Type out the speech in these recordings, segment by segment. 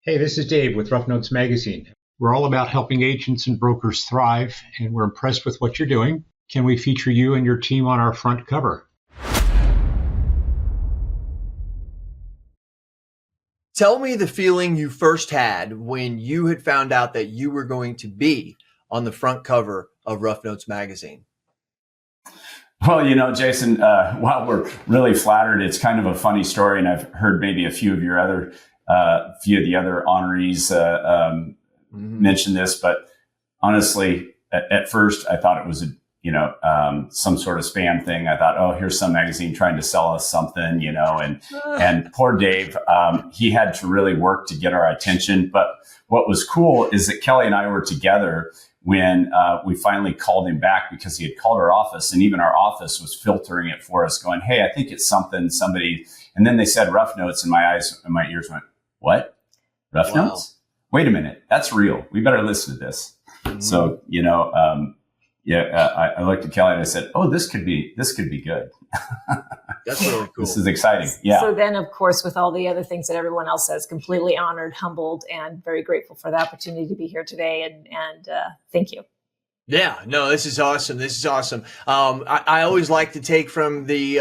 Hey, this is Dave with Rough Notes Magazine. We're all about helping agents and brokers thrive, and we're impressed with what you're doing. Can we feature you and your team on our front cover? Tell me the feeling you first had when you had found out that you were going to be on the front cover of Rough Notes Magazine. Well, Jason, while we're really flattered, it's kind of a funny story, and I've heard maybe a few of the other honorees mention this, but honestly, at first I thought it was some sort of spam thing. I thought, oh, here's some magazine trying to sell us something, and poor Dave, he had to really work to get our attention. But what was cool is that Kelly and I were together when we finally called him back, because he had called our office, and even our office was filtering it for us, going, hey, I think it's somebody. And then they said Rough Notes, and my eyes and my ears went, what? Rough Notes? Wait a minute. That's real. We better listen to this. Mm-hmm. So, I looked at Kelly and I said, oh, this could be good. That's really cool. This is exciting. Yeah. So then, of course, with all the other things that everyone else says, completely honored, humbled, and very grateful for the opportunity to be here today. And thank you. Yeah, no, this is awesome. I always like to take from the,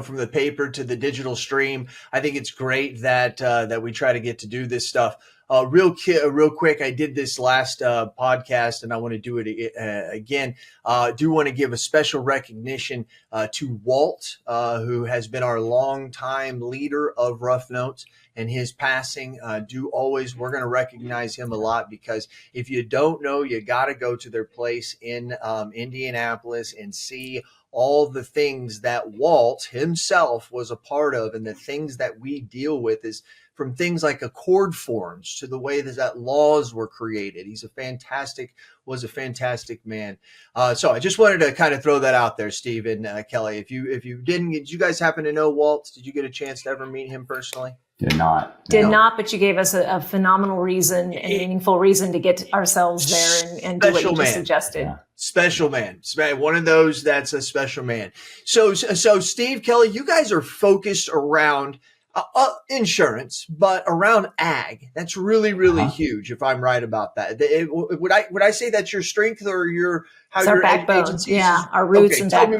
from the paper to the digital stream. I think it's great that we try to get to do this stuff. Real quick, I did this last podcast, and I want to do it again. Do want to give a special recognition to Walt, who has been our longtime leader of Rough Notes, and his passing. We're going to recognize him a lot, because if you don't know, you got to go to their place in Indianapolis and see all the things that Walt himself was a part of, and the things that we deal with is from things like accord forms to the way that laws were created. Was a fantastic man. So I just wanted to kind of throw that out there, Steve and Kelly. If you didn't, did you guys happen to know Walt? Did you get a chance to ever meet him personally? Did not, but you gave us a phenomenal reason and meaningful reason to get ourselves there and do what you just suggested. Yeah. Special man, one of those that's a special man. So Steve, Kelly, you guys are focused around insurance, but around ag. That's really, really huge. If I'm right about that, would I say that's your strength, or our backbone? Yeah, our roots and backbone.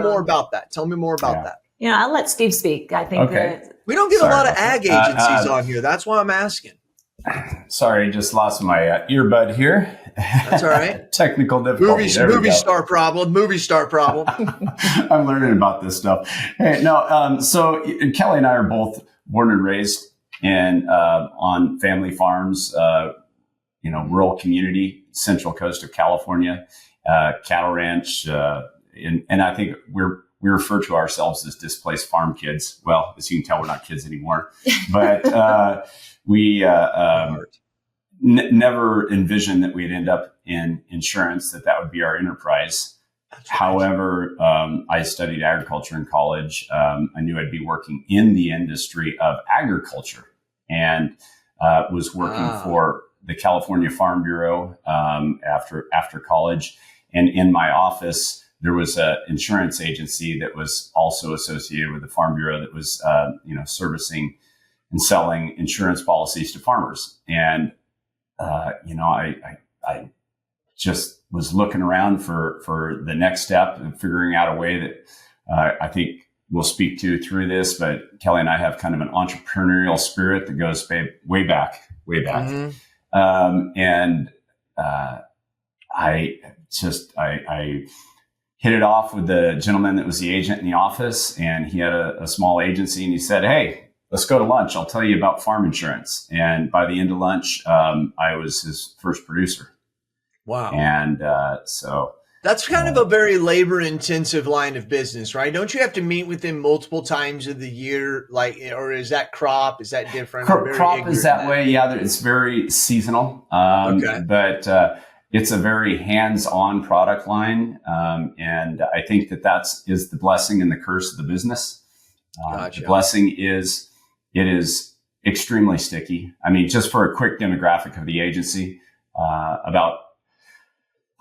Tell me more about that. I'll let Steve speak. I think that we don't get a lot of ag agencies on here. That's why I'm asking. Sorry, just lost my earbud here. That's all right. Technical difficulty. Movie star problem. I'm learning about this stuff. Hey, no. So Kelly and I are both born and raised on family farms, rural community, central coast of California, cattle ranch, and I think we refer to ourselves as displaced farm kids. Well, as you can tell, we're not kids anymore, but we never envisioned that we'd end up in insurance, that would be our enterprise. Right. However, I studied agriculture in college. I knew I'd be working in the industry of agriculture, and was working for the California Farm Bureau after college. And in my office, there was an insurance agency that was also associated with the Farm Bureau that was, servicing and selling insurance policies to farmers. And, I just was looking around for the next step and figuring out a way that I think we'll speak to through this. But Kelly and I have kind of an entrepreneurial spirit that goes way back. Mm-hmm. I hit it off with the gentleman that was the agent in the office, and he had a small agency, and he said, hey, let's go to lunch. I'll tell you about farm insurance. And by the end of lunch, I was his first producer. Wow. And so that's kind of a very labor intensive line of business, right? Don't you have to meet with him multiple times of the year? Or is that crop? Is that different? Crop is that way. Yeah. It's very seasonal. But it's a very hands-on product line. And I think that is the blessing and the curse of the business. Gotcha. The blessing is it is extremely sticky. I mean, just for a quick demographic of the agency,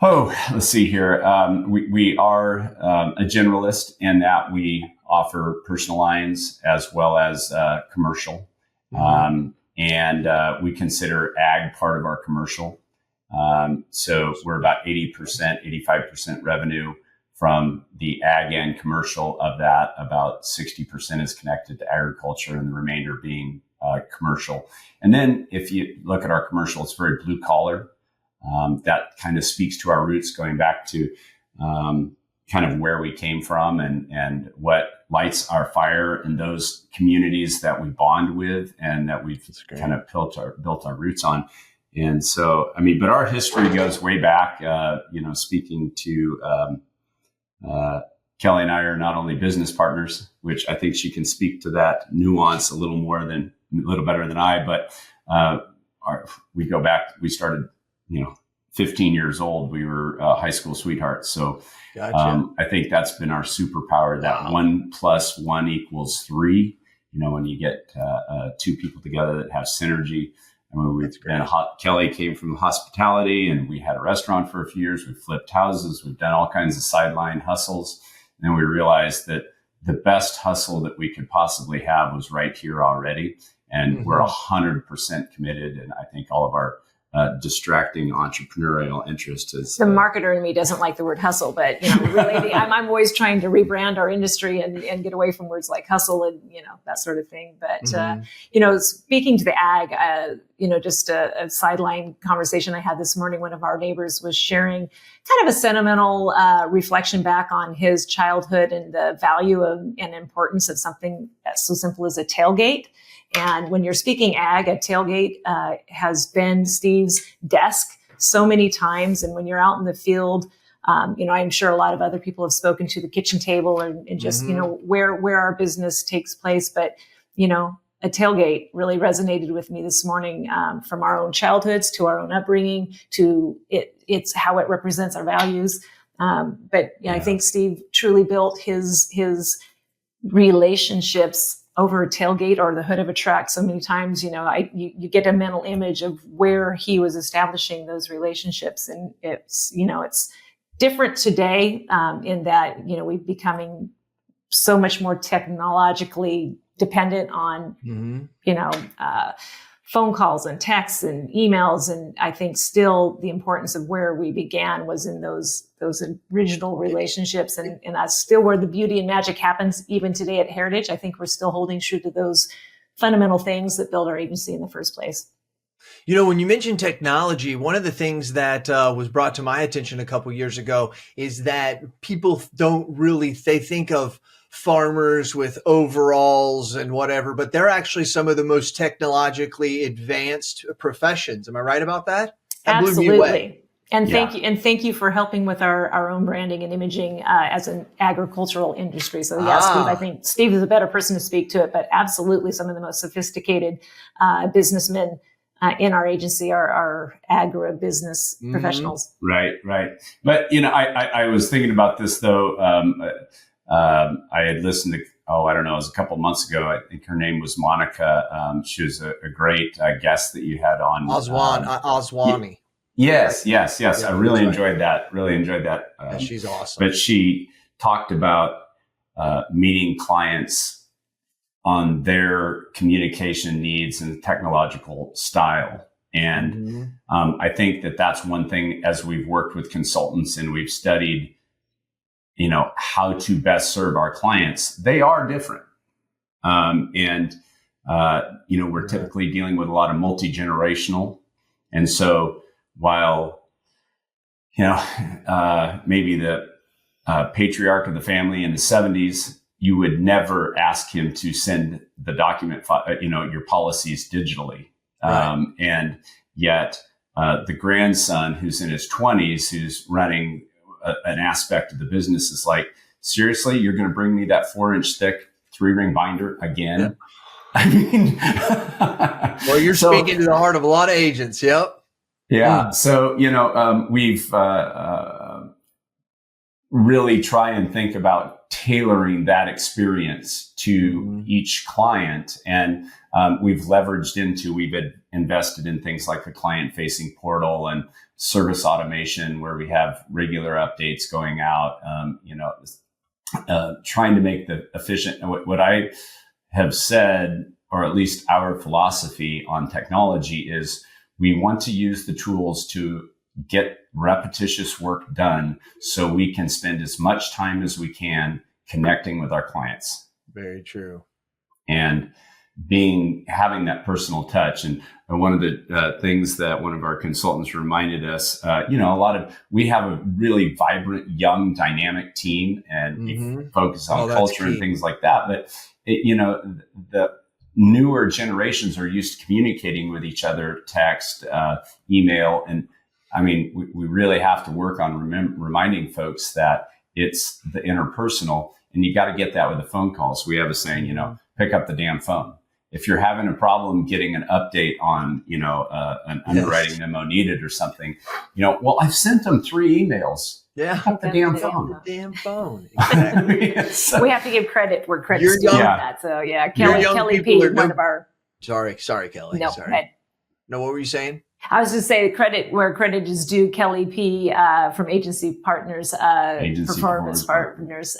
let's see here. We are a generalist in that we offer personal lines as well as commercial. Mm-hmm. and we consider ag part of our commercial. So we're about 80%, 85% revenue from the ag and commercial. Of that, about 60% is connected to agriculture, and the remainder being commercial. And then if you look at our commercial, it's very blue collar. That kind of speaks to our roots, going back to kind of where we came from and what lights our fire in those communities that we bond with and that we've kind of built our roots on. And so, I mean, but our history goes way back. Speaking to Kelly and I are not only business partners, which I think she can speak to that nuance a little better than I, but we go back, we started, 15 years old, we were high school sweethearts. So gotcha. I think that's been our superpower, that 1 + 1 = 3, when you get two people together that have synergy. I mean, Kelly came from hospitality, and we had a restaurant for a few years. We flipped houses. We've done all kinds of sideline hustles. And then we realized that the best hustle that we could possibly have was right here already. And we're 100% committed. And I think all of our distracting entrepreneurial interest is the marketer in me doesn't like the word hustle, but really I'm always trying to rebrand our industry and get away from words like hustle and that sort of thing. But speaking to the ag, just a sideline conversation I had this morning. One of our neighbors was sharing kind of a sentimental reflection back on his childhood and the value and importance of something that's so simple as a tailgate. And when you're speaking ag, a tailgate has been Steve's desk so many times. And when you're out in the field, I'm sure a lot of other people have spoken to the kitchen table and just, where our business takes place. But, a tailgate really resonated with me this morning, from our own childhoods to our own upbringing to it's how it represents our values. I think Steve truly built his relationships over a tailgate or the hood of a truck. So many times, you get a mental image of where he was establishing those relationships. And it's different today, in that, we're becoming so much more technologically dependent on, phone calls and texts and emails. And I think still the importance of where we began was in those original relationships. And that's still where the beauty and magic happens even today at Heritage. I think we're still holding true to those fundamental things that build our agency in the first place. When you mentioned technology, one of the things that was brought to my attention a couple years ago is that people they think of farmers with overalls and whatever, but they're actually some of the most technologically advanced professions. Am I right about that? Absolutely. And thank you for helping with our own branding and imaging as an agricultural industry. So Steve, I think Steve is a better person to speak to it, but absolutely some of the most sophisticated businessmen in our agency are agribusiness professionals. Right. But, I was thinking about this though. I had listened to, I don't know, it was a couple months ago. I think her name was Monica. She was a great guest that you had on. Oswani. Yes. I really enjoyed that. She's awesome. But she talked about meeting clients on their communication needs and technological style. And I think that's one thing, as we've worked with consultants and we've studied how to best serve our clients, they are different. We're typically dealing with a lot of multi-generational. And so while, maybe the patriarch of the family in the 70s, you would never ask him to send the document, your policies digitally. Right. And yet the grandson who's in his 20s, who's running an aspect of the business, is like, seriously, you're going to bring me that 4-inch thick 3-ring binder again? Yep. I mean, well, you're speaking to the heart of a lot of agents. Yep. Yeah. So, we've really try and think about tailoring that experience to each client. And we've invested in things like the client-facing portal and service automation, where we have regular updates going out, trying to make the efficient. What I have said or at least our philosophy on technology is we want to use the tools to get repetitious work done so we can spend as much time as we can connecting with our clients. Very true. And having that personal touch. And one of the things that one of our consultants reminded us, we have a really vibrant, young, dynamic team, and we focus on culture and things like that. But the newer generations are used to communicating with each other, text, email. And I mean, we really have to work on reminding folks that it's the interpersonal, and you got to get that with the phone calls. We have a saying, pick up the damn phone. If you're having a problem getting an update on, an underwriting memo needed or something, well, I've sent them 3 emails. Yeah. Pick up the damn phone. The damn phone. Exactly. So, we have to give credit where credit's due on that. So yeah, Kelly P, one of our. Sorry, Kelly. No, sorry. No, what were you saying? I was just saying credit where credit is due. Kelly P from Agency Partners, Performance Partners,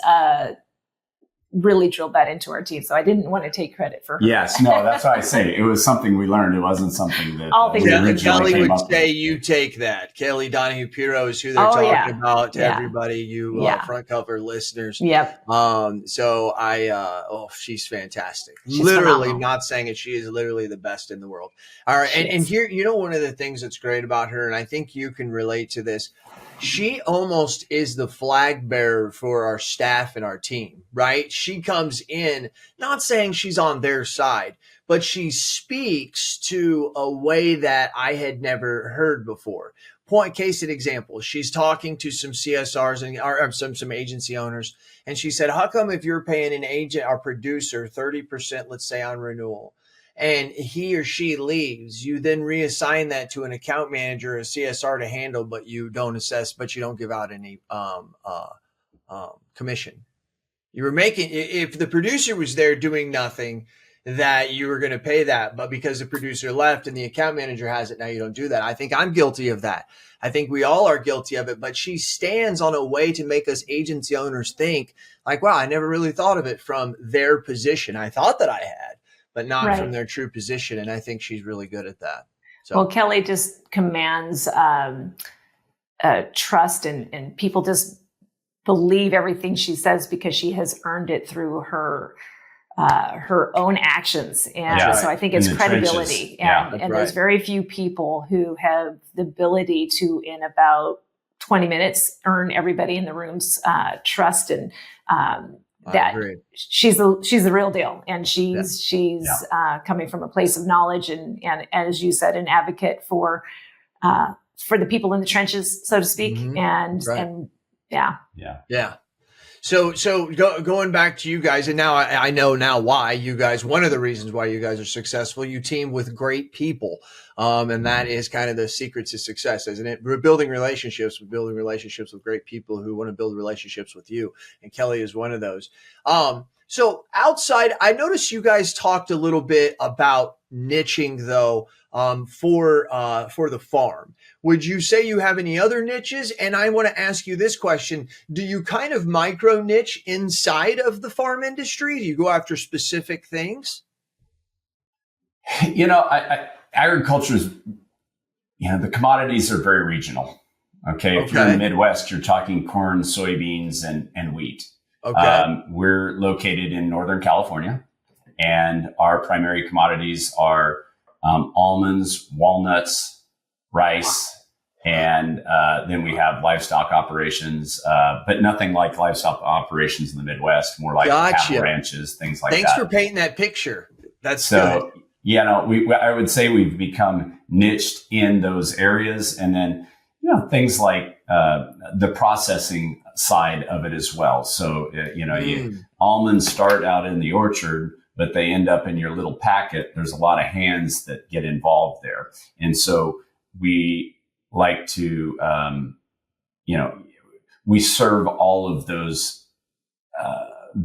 really drilled that into our team. So I didn't want to take credit for her. Yes, no, that's why I say it was something we learned. It wasn't something that Kelly would say you take that. Kelly Donahue Piro is who they're talking about to everybody, you front cover listeners. Yep. So she's fantastic. She's literally phenomenal. Not saying it. She is literally the best in the world. All right. And here, one of the things that's great about her, and I think you can relate to this, she almost is the flag bearer for our staff and our team, right? She comes in, not saying she's on their side, but she speaks to a way that I had never heard before. Case in example, she's talking to some CSRs or some agency owners, and she said, how come if you're paying an agent or producer 30%, let's say on renewal, and he or she leaves, you then reassign that to an account manager, a CSR to handle, but you don't assess, but you don't give out any commission. You were making, if the producer was there doing nothing, that you were going to pay that, but because the producer left and the account manager has it, now you don't do that. I think I'm guilty of that. I think we all are guilty of it, but she stands on a way to make us agency owners think like, wow, I never really thought of it from their position. I thought that I had, but not from their true position. And I think she's really good at that. So. Well, Kelly just commands trust, and people just believe everything she says because she has earned it through her own actions. And so I think it's credibility. And there's very few people who have the ability to, in about 20 minutes, earn everybody in the room's trust, and that she's the real deal, and she's coming from a place of knowledge, and as you said, an advocate for the people in the trenches, so to speak. And So going back to you guys, and now I know now why you guys, one of the reasons why you guys are successful, you team with great people. And that is kind of the secret to success, isn't it? We're building relationships with great people who want to build relationships with you. And Kelly is one of those. So outside, I noticed you guys talked a little bit about niching though, for the farm. Would you say you have any other niches? And I want to ask you this question. Do you kind of micro niche inside of the farm industry? Do you go after specific things? Agriculture is, the commodities are very regional. Okay. If you're in the Midwest, you're talking corn, soybeans, and wheat. Okay. We're located in Northern California, and our primary commodities are almonds, walnuts, rice, and then we have livestock operations, but nothing like livestock operations in the Midwest, more like cattle ranches, things like that. Thanks for painting that picture. That's good. I would say we've become niched in those areas, and then things like the processing side of it as well. So almonds start out in the orchard, but they end up in your little packet. There's a lot of hands that get involved there, and so we like to we serve all of those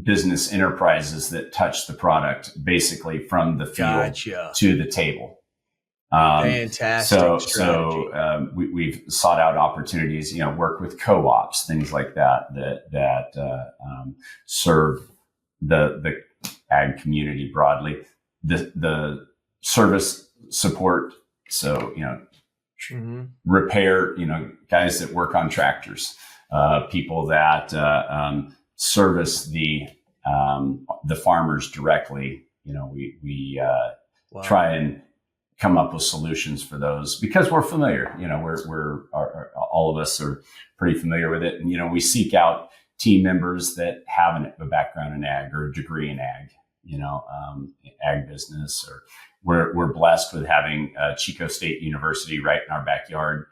business enterprises that touch the product, basically from the field to the table. Fantastic. So we've sought out opportunities, work with co-ops, things like that serve the ag community broadly. the service support. So, repair, guys that work on tractors, people that service the farmers directly. We Wow. try and come up with solutions for those because we're familiar. All of us are pretty familiar with it, and we seek out team members that have a background in ag or a degree in ag, ag business. Or we're blessed with having Chico State University right in our backyard.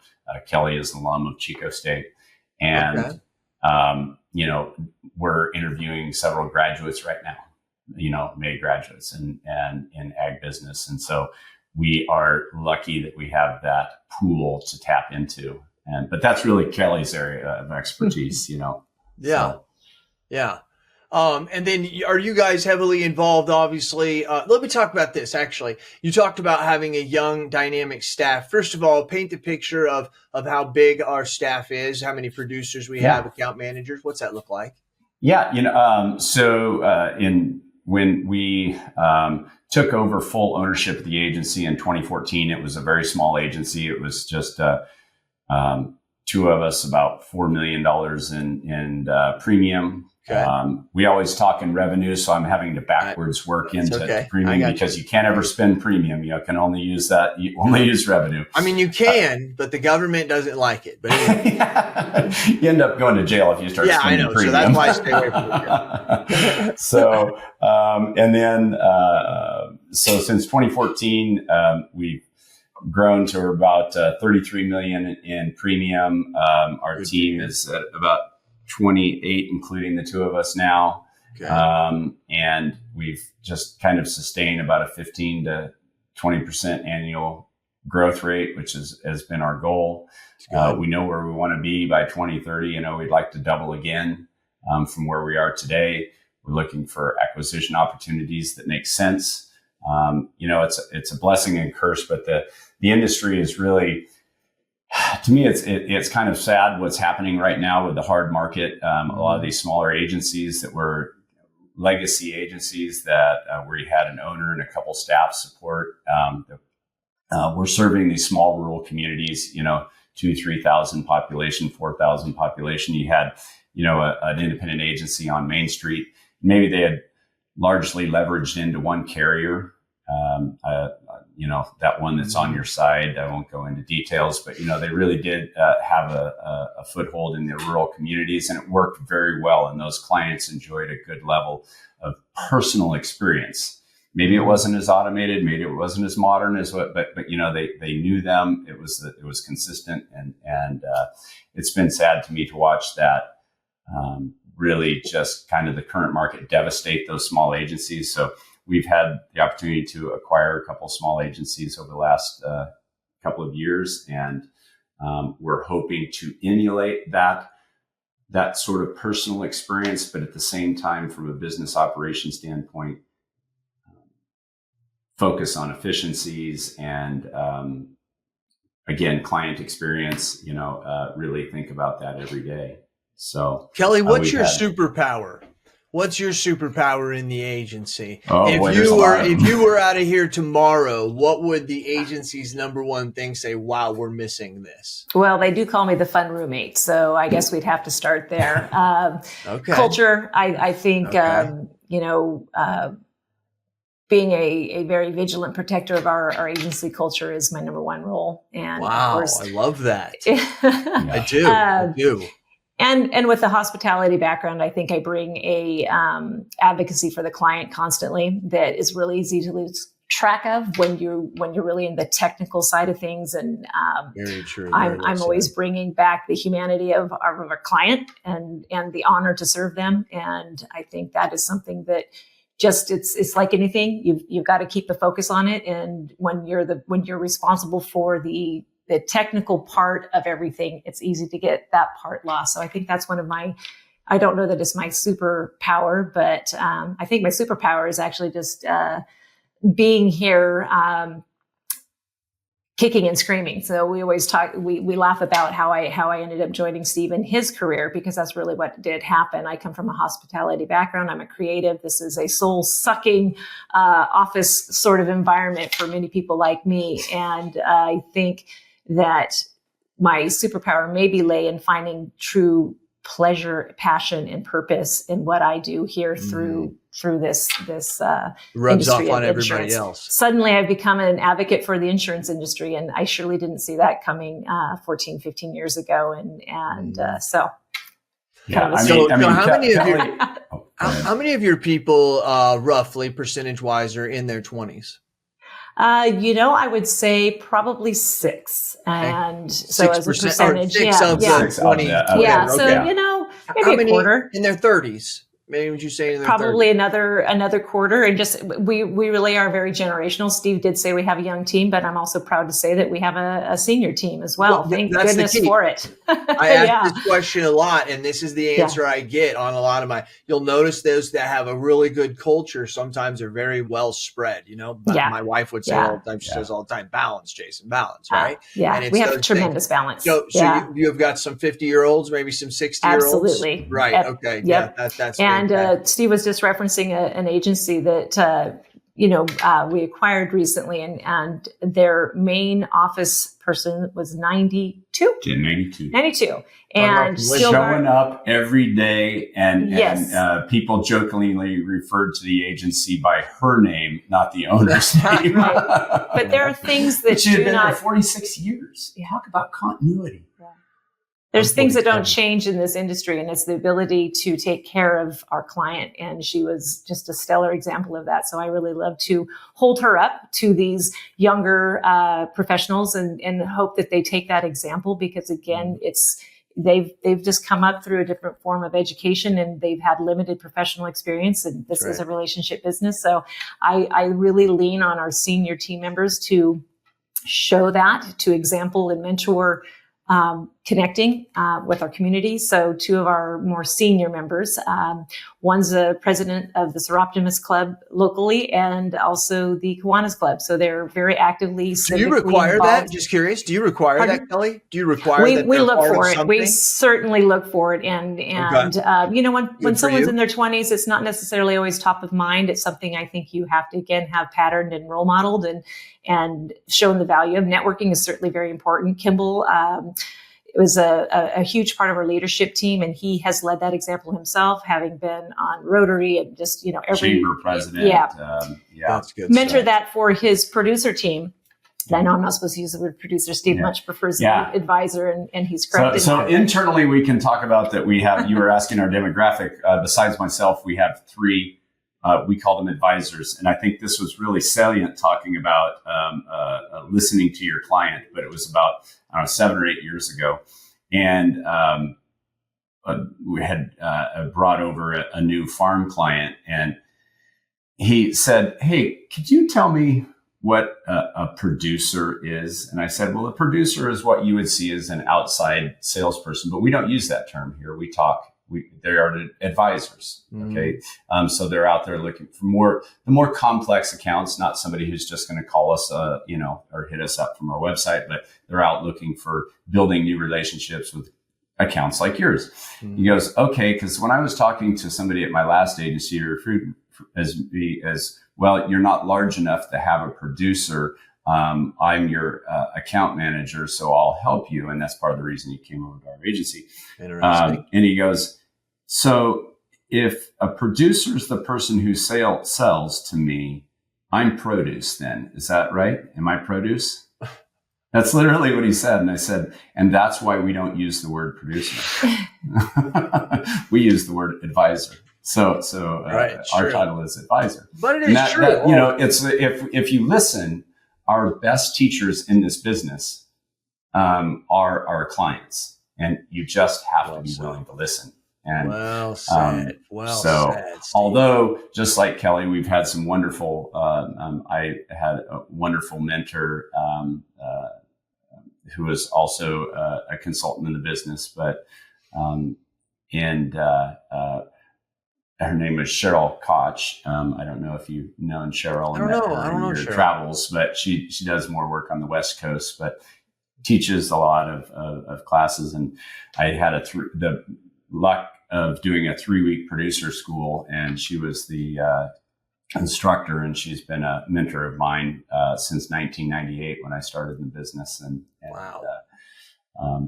Kelly is an alum of Chico State, and we're interviewing several graduates right now. May graduates and in ag business, and so we are lucky that we have that pool to tap into. But that's really Kelly's area of expertise, Yeah. So. Yeah. And then are you guys heavily involved? Obviously, let me talk about this. Actually, you talked about having a young dynamic staff. First of all, paint the picture of how big our staff is, how many producers we have, account managers. What's that look like? Yeah. When we took over full ownership of the agency in 2014, it was a very small agency. It was just two of us, about $4 million in premium. Okay. We always talk in revenue, so I'm having to backwards work into premium because you can't ever spend premium. You can only use that. You only use revenue. I mean, you can, but the government doesn't like it. But anyway. You end up going to jail if you start spending premium. So that's why I stay away from it. So since 2014, we've grown to about 33 million in premium. Our team is at about 28, including the two of us now. Okay. And we've just kind of sustained about a 15 to 20% annual growth rate, which has been our goal. We know where we want to be by 2030. We'd like to double again from where we are today. We're looking for acquisition opportunities that make sense. It's a blessing and curse, but the industry is really, to me, it's kind of sad what's happening right now with the hard market. A lot of these smaller agencies that were legacy agencies that where you had an owner and a couple staff support. We're serving these small rural communities, 2,000-3,000 population, 4,000 population. You had, an independent agency on Main Street. Maybe they had largely leveraged into one carrier. That one that's on your side. I won't go into details, but they really did have a foothold in the rural communities, and it worked very well. And those clients enjoyed a good level of personal experience. Maybe it wasn't as automated, maybe it wasn't as modern as what, but they knew them. It was consistent, and it's been sad to me to watch that really just kind of the current market devastate those small agencies. So we've had the opportunity to acquire a couple of small agencies over the last couple of years, and we're hoping to emulate that sort of personal experience, but at the same time, from a business operation standpoint, focus on efficiencies and again, client experience. Really think about that every day. So, Kelly, what's your superpower? What's your superpower in the agency? If you were out of here tomorrow, what would the agency's number one thing say? Wow, we're missing this. Well, they do call me the fun roommate, so I guess we'd have to start there. Okay. Culture, I think, being a very vigilant protector of our agency culture is my number one role. And wow, of course, I love that. I do. And with the hospitality background, I think I bring a advocacy for the client constantly that is really easy to lose track of when you're really in the technical side of things. And very true. I'm always bringing back the humanity of our client and the honor to serve them. And I think that is something that just it's like anything, you've got to keep the focus on it. And when you're responsible for the technical part of everything, it's easy to get that part lost. So I think that's one of I don't know that it's my superpower, but I think my superpower is actually just being here, kicking and screaming. So we always talk, we laugh about how I ended up joining Steve in his career, because that's really what did happen. I come from a hospitality background. I'm a creative. This is a soul sucking office sort of environment for many people like me. And I think that my superpower maybe lay in finding true pleasure, passion, and purpose in what I do here through this rubs off industry on of everybody insurance. else. Suddenly I've become an advocate for the insurance industry, and I surely didn't see that coming 14, 15 years ago. So how many of your people, roughly percentage wise, are in their 20s? I would say probably 6. And so as a percentage, of 20. Yeah. So, maybe a quarter. In their 30s. Maybe would you say in their probably 30s? another quarter. And just we really are very generational. Steve did say we have a young team, but I'm also proud to say that we have a senior team as well. Thank goodness for it. I ask this question a lot, and this is the answer I get on a lot of you'll notice those that have a really good culture sometimes are very well spread. My wife would say all the time, she says all the time, balance, Jason, balance, right? And we have tremendous balance. So you've got some 50-year-olds, maybe some 60-year-olds? Absolutely. Right. Okay. Yep. Yeah, that's and Steve was just referencing an agency that we acquired recently, and their main office person was 92. Yeah, 92. 92. And still showing up every day, and people jokingly referred to the agency by her name, not the owner's name. Right. But there are things that she'd been there 46 years. Talk about continuity. There's things that don't change in this industry, and it's the ability to take care of our client. And she was just a stellar example of that. So I really love to hold her up to these younger professionals and hope that they take that example, because again, they've just come up through a different form of education, and they've had limited professional experience. And this is a relationship business. So I really lean on our senior team members to show that, to example and mentor connecting with our community. So 2 of our more senior members, one's a president of the Seroptimus Club locally, and also the Kiwanis Club. So they're very actively civically Do you require involved. that? Just curious. Do you require that, Kelly? Do you require that? We look for it. We certainly look for it. And when someone's in their 20s, it's not necessarily always top of mind. It's something I think you have to, again, have patterned and role modeled and shown the value of. Networking is certainly very important. Kimball, it was a huge part of our leadership team, and he has led that example himself, having been on Rotary and just, every chamber president. That's good. Mentor that for his producer team. I know I'm not supposed to use the word producer. Steve much prefers advisor, and he's correct. So internally, we can talk about that. We have, you were asking our demographic, besides myself, we have 3, we call them advisors. And I think this was really salient, talking about listening to your client, but it was about 7 or 8 years ago. And we had brought over a new farm client, and he said, "Hey, could you tell me what a producer is?" And I said, "Well, a producer is what you would see as an outside salesperson, but we don't use that term here. They are advisors." Okay. So they're out there looking for the more complex accounts, not somebody who's just going to call us, or hit us up from our website, but they're out looking for building new relationships with accounts like yours. He goes, "Okay." Cause when I was talking to somebody at my last agency, you referred as well, you're not large enough to have a producer. I'm your account manager, so I'll help you. And that's part of the reason you came over to our agency. Interesting. And he goes, "So if a producer is the person who sells to me, I'm produce then. Is that right? Am I produce?" That's literally what he said. And I said, and that's why we don't use the word producer. We use the word advisor. So our title is advisor. But it is true. It's if you listen, our best teachers in this business are our clients, and you just have to be willing to listen. And well said. Steve. Although, just like Kelly, we've had some wonderful. I had a wonderful mentor who was also a consultant in the business, but her name was Cheryl Koch. I don't know if you've known Cheryl and met her in your Cheryl. travels, but she does more work on the West Coast, but teaches a lot of classes. And I had the luck of doing a 3-week producer school, and she was the instructor, and she's been a mentor of mine since 1998 when I started in the business. And wow.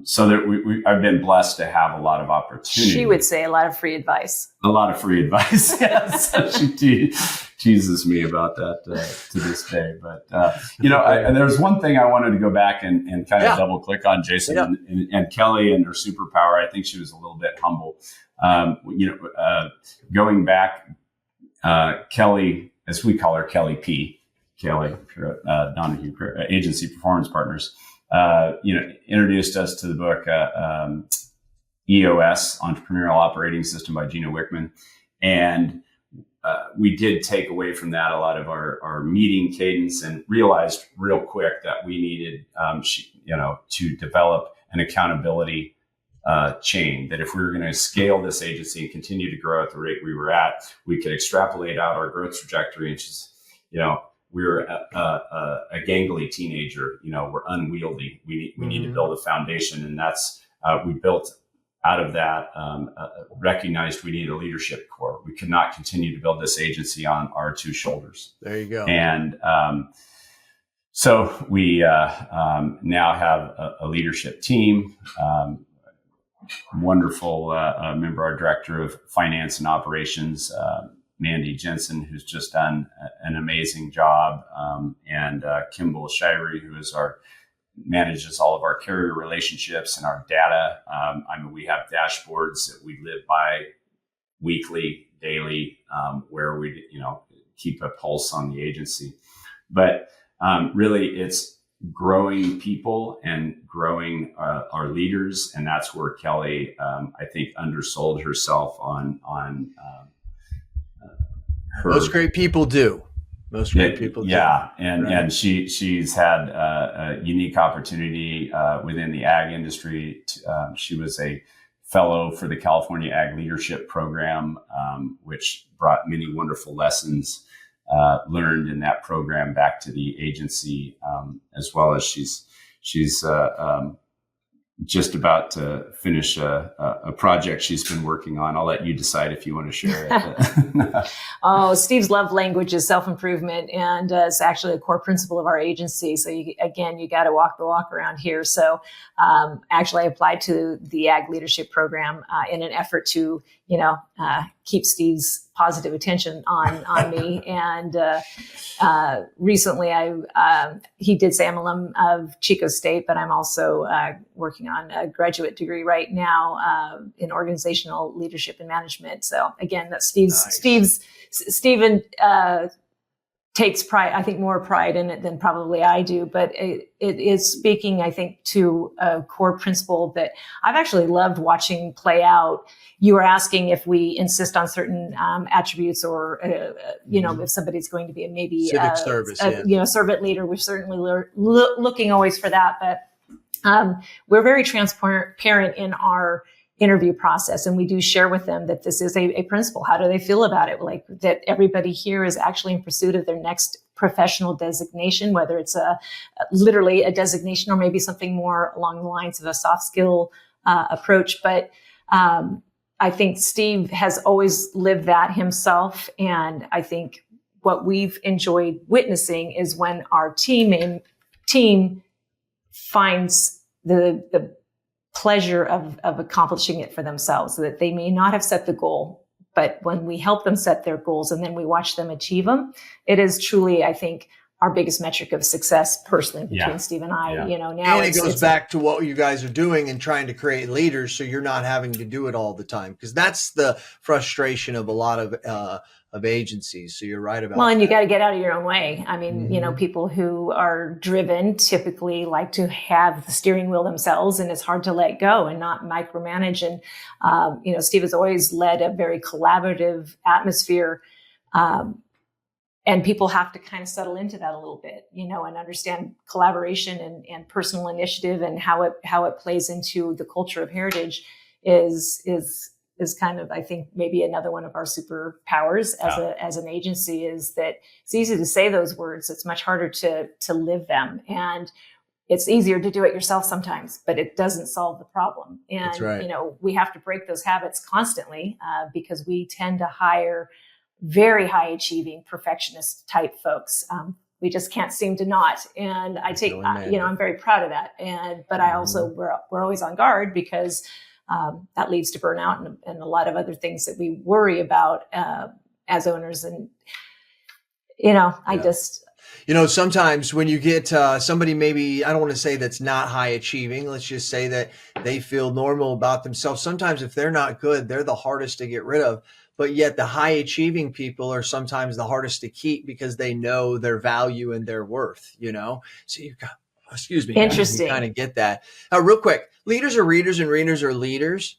So that I've been blessed to have a lot of opportunity. She would say a lot of free advice. A lot of free advice. Yes, she teases me about that to this day. But and there's one thing I wanted to go back and kind of double click on, Jason, and Kelly and her superpower. I think she was a little bit humble. Going back, Kelly, as we call her, Kelly P. Kelly Donahue, Agency Performance Partners. Introduced us to the book EOS, Entrepreneurial Operating System by Gino Wickman. And we did take away from that a lot of our meeting cadence, and realized real quick that we needed, to develop an accountability chain, that if we were going to scale this agency and continue to grow at the rate we were at, we could extrapolate out our growth trajectory and just, we were a gangly teenager, we're unwieldy. We need to build a foundation. And that's, we built out of that, recognized we needed a leadership core. We could not continue to build this agency on our two shoulders. There you go. And so we now have a leadership team, wonderful member, our director of finance and operations, Mandy Jensen, who's just done an amazing job, and Kimball Shirey, who is manages all of our carrier relationships and our data. We have dashboards that we live by weekly, daily, where we keep a pulse on the agency. But really, it's growing people and growing our leaders, and that's where Kelly, I think, undersold herself on her. Most great people do. Most great people do. Yeah, and she's had a unique opportunity within the ag industry. She was a fellow for the California Ag Leadership Program, which brought many wonderful lessons learned in that program back to the agency, as well as she's just about to finish a project she's been working on. I'll let you decide if you want to share it. Oh, Steve's love language is self-improvement, and it's actually a core principle of our agency. So you got to walk the walk around here. So actually I applied to the Ag Leadership Program in an effort to, keep Steve's positive attention on me. And recently he did say I'm alum of Chico State, but I'm also working on a graduate degree right now in organizational leadership and management. So again, that's Steven takes pride, I think more pride in it than probably I do, but it is speaking, I think, to a core principle that I've actually loved watching play out. You were asking if we insist on certain attributes, or if somebody's going to be maybe civic service, servant leader. We're certainly looking always for that, but we're very transparent in our interview process, and we do share with them that this is a principle. How do they feel about it? Like that everybody here is actually in pursuit of their next professional designation, whether it's literally a designation or maybe something more along the lines of a soft skill approach. But I think Steve has always lived that himself. And I think what we've enjoyed witnessing is when our team finds the pleasure of accomplishing it for themselves, so that they may not have set the goal, but when we help them set their goals and then we watch them achieve them, it is truly, I think, our biggest metric of success personally between Steve and I. Now and it goes back to what you guys are doing and trying to create leaders, so you're not having to do it all the time, because that's the frustration of a lot of agencies. So you're right about that. And you got to get out of your own way. I mean, people who are driven typically like to have the steering wheel themselves, and it's hard to let go and not micromanage. And, Steve has always led a very collaborative atmosphere. And people have to kind of settle into that a little bit, and understand collaboration and personal initiative and how it plays into the culture of Heritage is is kind of, I think, maybe another one of our superpowers as an agency, is that it's easy to say those words. It's much harder to live them. And it's easier to do it yourself sometimes, but it doesn't solve the problem. And, That's right. We have to break those habits constantly because we tend to hire very high achieving perfectionist type folks. We just can't seem to not. And I take, I'm very proud of that. But I also, we're always on guard because that leads to burnout and a lot of other things that we worry about as owners. And, sometimes when you get somebody, maybe, I don't want to say that's not high achieving, let's just say that they feel normal about themselves. Sometimes if they're not good, they're the hardest to get rid of. But yet the high achieving people are sometimes the hardest to keep because they know their value and their worth, So you've got, Interesting. You kind of get that. Real quick, leaders are readers and readers are leaders.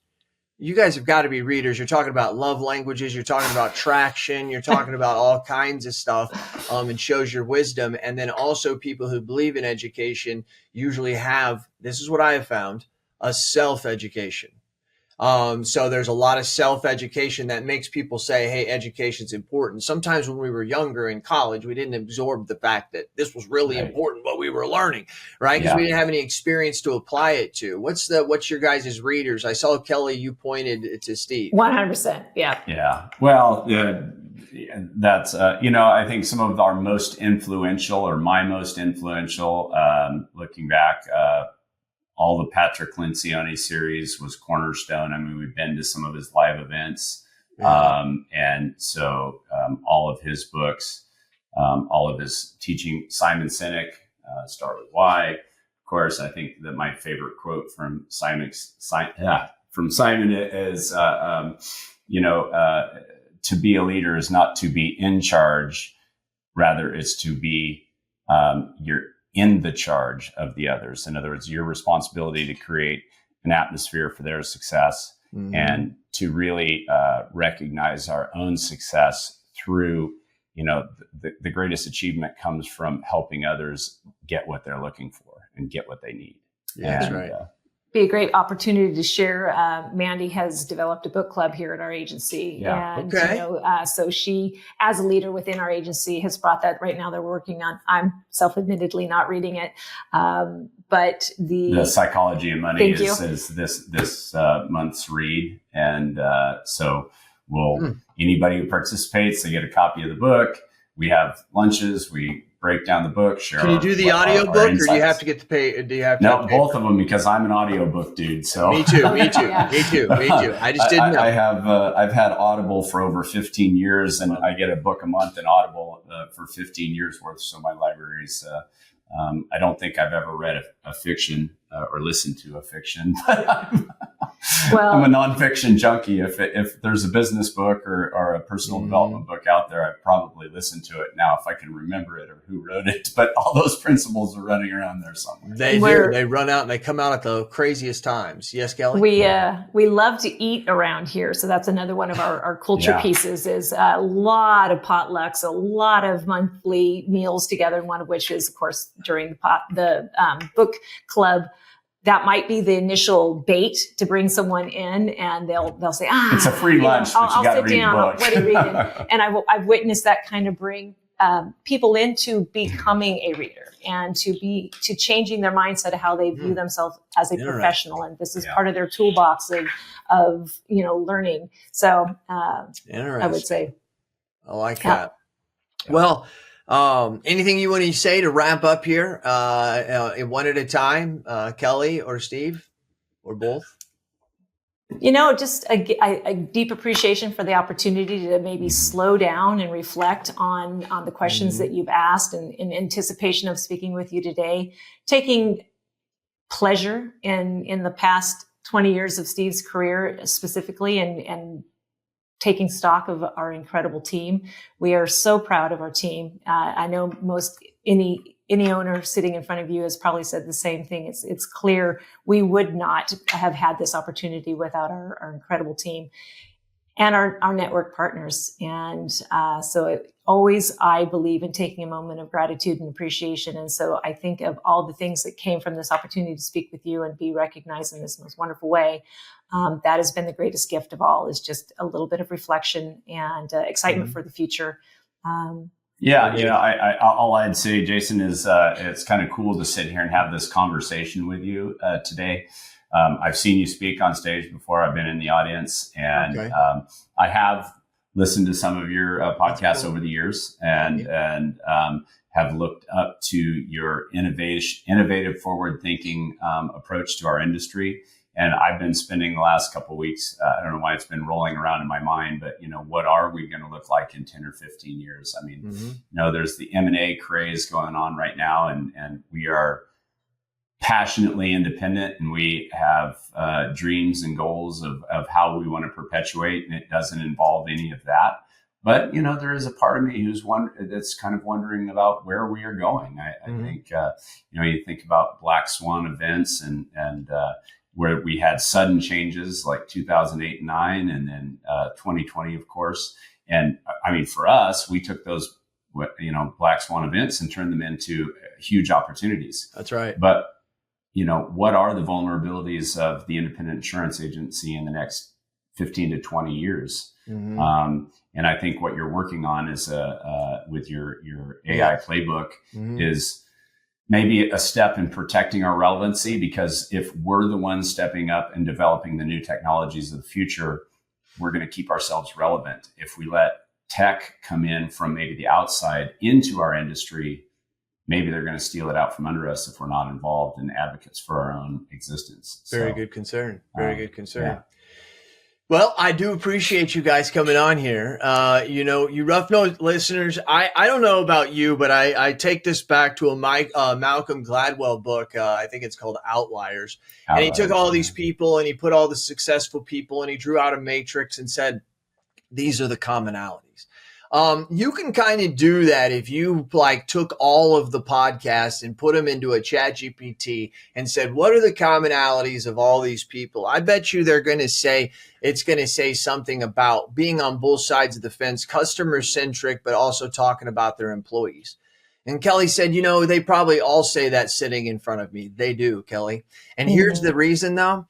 You guys have got to be readers. You're talking about love languages. You're talking about traction. You're talking about all kinds of stuff and shows your wisdom. And then also people who believe in education usually have, this is what I have found, a self-education. So there's a lot of self-education that makes people say, hey, education's important. Sometimes when we were younger in college, we didn't absorb the fact that this was really important, what we were learning, right? Because we didn't have any experience to apply it to. What's your guys' readers? I saw, Kelly, you pointed to Steve. 100%. Yeah. Yeah. Well, that's, I think some of our most influential, or my most influential, looking back, all the Patrick Lencioni series was cornerstone. I mean, we've been to some of his live events. And so all of his books, all of his teaching, Simon Sinek, Start With Why. Of course, I think that my favorite quote from Simon is, to be a leader is not to be in charge. Rather, it's to be you're in the charge of the others. In other words, your responsibility to create an atmosphere for their success and to really recognize our own success through, the greatest achievement comes from helping others get what they're looking for and get what they need. Yeah, that's right. Be a great opportunity to share. Mandy has developed a book club here at our agency. Yeah. And, so she, as a leader within our agency, has brought that. Right now they're working on, I'm self-admittedly not reading it. But the Psychology of Money is this month's read. And so anybody who participates, they get a copy of the book. We have lunches, we break down the book, share. Can you do the audio book, or do you have to get to pay? Do you have to? No, both of them, because I'm an audiobook dude. So me too. I just didn't know. I've had Audible for over 15 years, and I get a book a month in Audible for 15 years worth. So my library's. I don't think I've ever read a fiction or listened to a fiction. I'm a nonfiction junkie. If there's a business book or a personal development book out there, I'd probably listen to it now if I can remember it or who wrote it. But all those principles are running around there somewhere. They do. They run out and they come out at the craziest times. Yes, Kelly? We love to eat around here. So that's another one of our culture pieces, is a lot of potlucks, a lot of monthly meals together, one of which is, of course, during the book club. That might be the initial bait to bring someone in, and they'll say, it's a free lunch, but you got to read the book. What are you reading? And I've witnessed that kind of bring people into becoming a reader and to changing their mindset of how they view themselves as a professional. And this is part of their toolbox of learning. So I would say, I like that. Well, anything you want to say to wrap up here, one at a time, Kelly or Steve or both? Just a deep appreciation for the opportunity to maybe slow down and reflect on the questions that you've asked, and in anticipation of speaking with you today, taking pleasure in the past 20 years of Steve's career specifically, and taking stock of our incredible team. We are so proud of our team. I know any owner sitting in front of you has probably said the same thing. It's clear we would not have had this opportunity without our incredible team. and our network partners. And always, I believe in taking a moment of gratitude and appreciation. And so I think of all the things that came from this opportunity to speak with you and be recognized in this most wonderful way. That has been the greatest gift of all, is just a little bit of reflection and excitement for the future. All I'd say, Jason, is it's kind of cool to sit here and have this conversation with you today. I've seen you speak on stage before. I've been in the audience, and I have listened to some of your podcasts over the years, and have looked up to your innovative, forward-thinking approach to our industry. And I've been spending the last couple of weeks, I don't know why it's been rolling around in my mind, but, what are we going to look like in 10 or 15 years? I mean, there's the M&A craze going on right now, and we are passionately independent, and we have dreams and goals of how we want to perpetuate, and it doesn't involve any of that. But, there is a part of me that's kind of wondering about where we are going. I think, you think about black swan events and where we had sudden changes like 2008 and 9, and then 2020, of course. And I mean, for us, we took those, black swan events and turned them into huge opportunities. That's right. But, what are the vulnerabilities of the independent insurance agency in the next 15 to 20 years? And I think what you're working on is with your AI playbook is maybe a step in protecting our relevancy, because if we're the ones stepping up and developing the new technologies of the future, we're going to keep ourselves relevant. If we let tech come in from maybe the outside into our industry, maybe they're going to steal it out from under us if we're not involved and advocates for our own existence. Very good concern. Very good concern. Yeah. Well, I do appreciate you guys coming on here. You Rough Note listeners, I don't know about you, but I take this back to a Malcolm Gladwell book. I think it's called Outliers. And he took all these people and he put all the successful people and he drew out a matrix and said, these are the commonalities. You can kind of do that if you took all of the podcasts and put them into a chat GPT and said, what are the commonalities of all these people? I bet you it's going to say something about being on both sides of the fence, customer centric, but also talking about their employees. And Kelly said, they probably all say that sitting in front of me. They do, Kelly. And here's the reason though.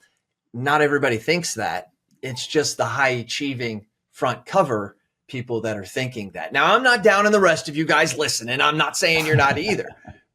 Not everybody thinks that. It's just the high achieving front cover people that are thinking that. Now, I'm not down on the rest of you guys listening. I'm not saying you're not either,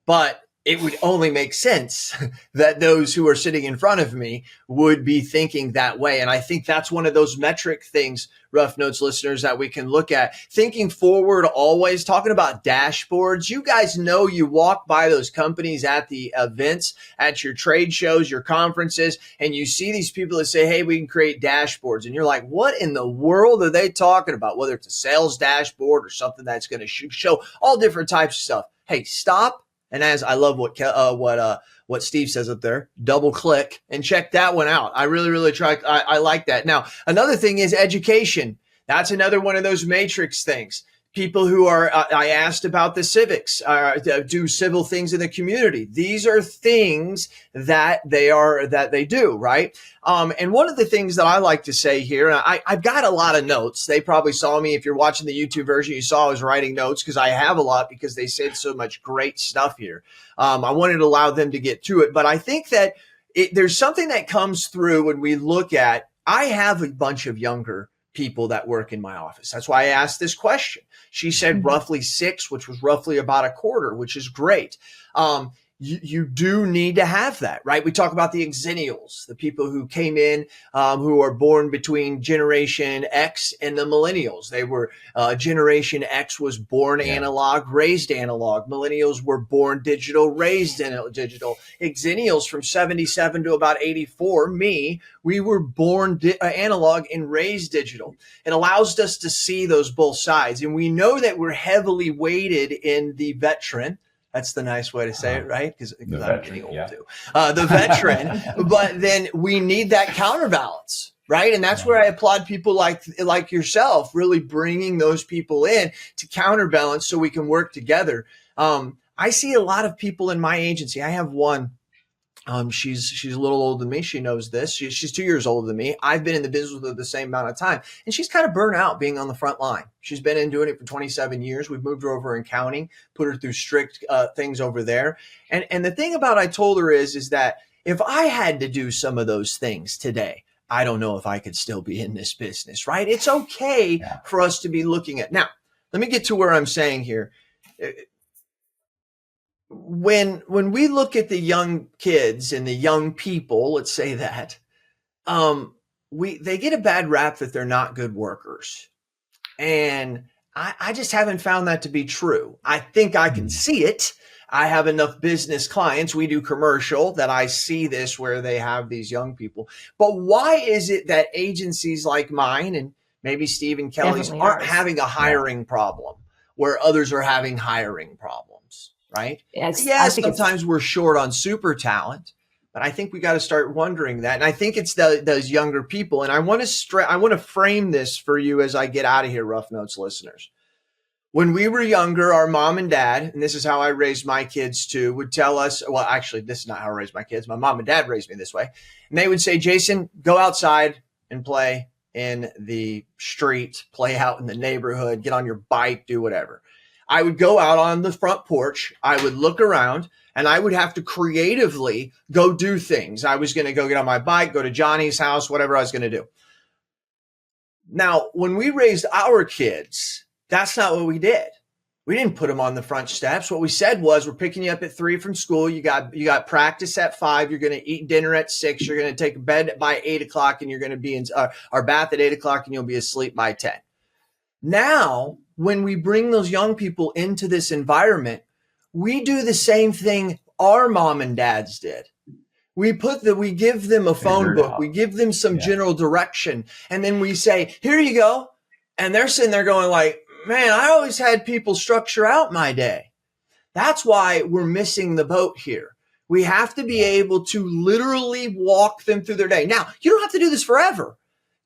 but it would only make sense that those who are sitting in front of me would be thinking that way. And I think that's one of those metric things, Rough Notes listeners, that we can look at. Thinking forward, always talking about dashboards. You guys know, you walk by those companies at the events, at your trade shows, your conferences, and you see these people that say, hey, we can create dashboards. And you're like, what in the world are they talking about? Whether it's a sales dashboard or something that's going to show all different types of stuff. Hey, stop. And as I love what Steve says up there, double click and check that one out. I really, really try. I like that. Now, another thing is education. That's another one of those matrix things. People who are, I asked about the civics, do civil things in the community. These are things that they do, right? And one of the things that I like to say here, I've got a lot of notes. They probably saw me, if you're watching the YouTube version, you saw I was writing notes because I have a lot, because they said so much great stuff here. I wanted to allow them to get to it, but I think that there's something that comes through when we look at, I have a bunch of younger people that work in my office. That's why I asked this question. She said roughly 6, which was roughly about a quarter, which is great. You do need to have that, right? We talk about the exennials, the people who came in, who are born between Generation X and the millennials. They were, Generation X was born analog, raised analog. Millennials were born digital, raised digital. Exennials from 77 to about 84, we were born analog and raised digital. It allows us to see those both sides. And we know that we're heavily weighted in the veteran. That's the nice way to say it, right? Because I'm getting old too. The veteran, but then we need that counterbalance, right? And that's where I applaud people like yourself, really bringing those people in to counterbalance so we can work together. I see a lot of people in my agency. I have one She's a little older than me. She knows this. She's 2 years older than me. I've been in the business with her the same amount of time, and she's kind of burnt out being on the front line. She's been in doing it for 27 years. We've moved her over in counting, put her through strict things over there. And the thing about I told her is that if I had to do some of those things today, I don't know if I could still be in this business, right? It's okay for us to be looking at. Now, let me get to where I'm saying here. When we look at the young kids and the young people, let's say that, they get a bad rap that they're not good workers. And I just haven't found that to be true. I think I can see it. I have enough business clients. We do commercial that I see this where they have these young people. But why is it that agencies like mine and maybe Steve and Kelly's aren't having a hiring problem where others are having hiring problems? Right? Yeah, sometimes we're short on super talent, but I think we got to start wondering that. And I think it's those younger people. And I want to frame this for you as I get out of here, Rough Notes listeners. When we were younger, our mom and dad, and this is how I raised my kids too, would tell us, well, actually, this is not how I raised my kids. My mom and dad raised me this way. And they would say, Jason, go outside and play in the street, play out in the neighborhood, get on your bike, do whatever. I would go out on the front porch. I would look around and I would have to creatively go do things. I was going to go get on my bike, go to Johnny's house, whatever I was going to do. Now, when we raised our kids, that's not what we did. We didn't put them on the front steps. What we said was, we're picking you up at 3 from school. You got practice at 5. You're going to eat dinner at 6. You're going to take a bed by 8 o'clock and you're going to be in our bath at 8 o'clock and you'll be asleep by 10. Now, when we bring those young people into this environment, we do the same thing our mom and dads did. We give them a phone book. We give them some general direction. And then we say, here you go. And they're sitting there going like, man, I always had people structure out my day. That's why we're missing the boat here. We have to be able to literally walk them through their day. Now, you don't have to do this forever.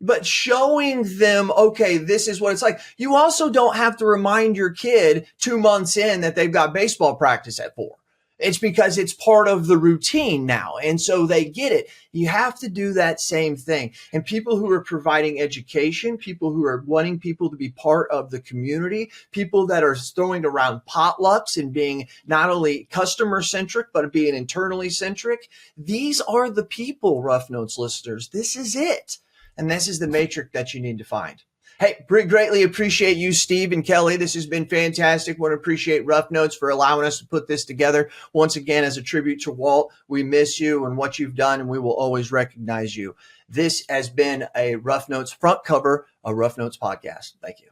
But showing them, okay, this is what it's like. You also don't have to remind your kid 2 months in that they've got baseball practice at 4. It's because it's part of the routine now. And so they get it. You have to do that same thing. And people who are providing education, people who are wanting people to be part of the community, people that are throwing around potlucks and being not only customer centric, but being internally centric. These are the people, Rough Notes listeners. This is it. And this is the matrix that you need to find. Hey, greatly appreciate you, Steve and Kelly. This has been fantastic. Want to appreciate Rough Notes for allowing us to put this together. Once again, as a tribute to Walt, we miss you and what you've done, and we will always recognize you. This has been a Rough Notes front cover, a Rough Notes podcast. Thank you.